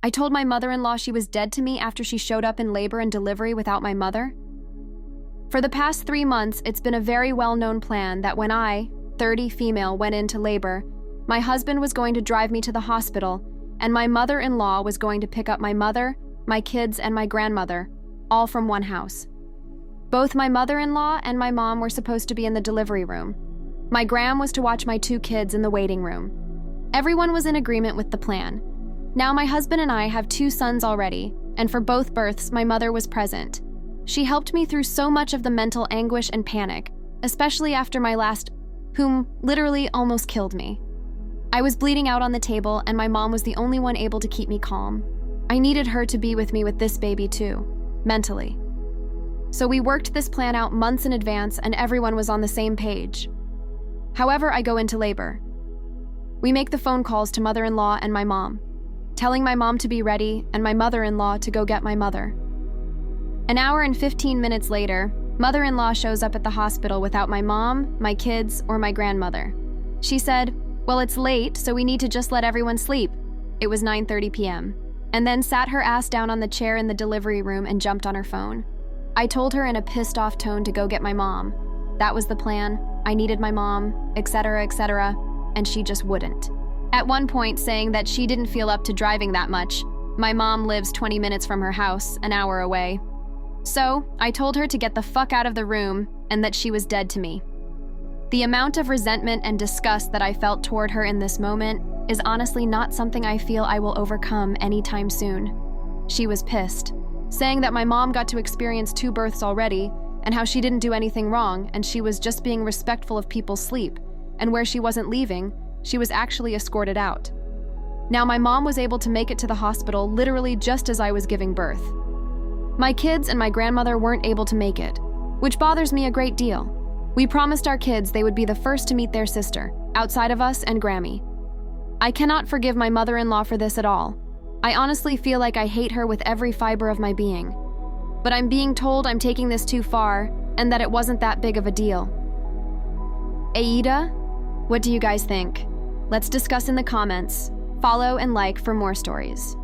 I told my mother-in-law she was dead to me after she showed up in labor and delivery without my mother. For the past 3 months, it's been a very well-known plan that when I, 30 female, went into labor, my husband was going to drive me to the hospital, and my mother-in-law was going to pick up my mother, my kids, and my grandmother, all from one house. Both my mother-in-law and my mom were supposed to be in the delivery room. My gram was to watch my 2 kids in the waiting room. Everyone was in agreement with the plan. Now my husband and I have 2 sons already, and for both births, my mother was present. She helped me through so much of the mental anguish and panic, especially after my last, whom literally almost killed me. I was bleeding out on the table, and my mom was the only one able to keep me calm. I needed her to be with me with this baby too, mentally. So we worked this plan out months in advance, and everyone was on the same page. However, I go into labor. We make the phone calls to mother-in-law and my mom, telling my mom to be ready and my mother-in-law to go get my mother. An hour and 15 minutes later, mother-in-law shows up at the hospital without my mom, my kids, or my grandmother. She said, "Well, it's late, so we need to just let everyone sleep." It was 9:30 p.m. And then sat her ass down on the chair in the delivery room and jumped on her phone. I told her in a pissed-off tone to go get my mom. That was the plan. I needed my mom, etc., and she just wouldn't. At one point saying that she didn't feel up to driving that much. My mom lives 20 minutes from her house, an hour away. So, I told her to get the fuck out of the room and that she was dead to me. The amount of resentment and disgust that I felt toward her in this moment is honestly not something I feel I will overcome anytime soon. She was pissed, saying that my mom got to experience 2 births already and how she didn't do anything wrong and she was just being respectful of people's sleep, and where she wasn't leaving, she was actually escorted out. Now my mom was able to make it to the hospital literally just as I was giving birth. My kids and my grandmother weren't able to make it, which bothers me a great deal. We promised our kids they would be the first to meet their sister, outside of us and Grammy. I cannot forgive my mother-in-law for this at all. I honestly feel like I hate her with every fiber of my being. But I'm being told I'm taking this too far and that it wasn't that big of a deal. AITA? What do you guys think? Let's discuss in the comments. Follow and like for more stories.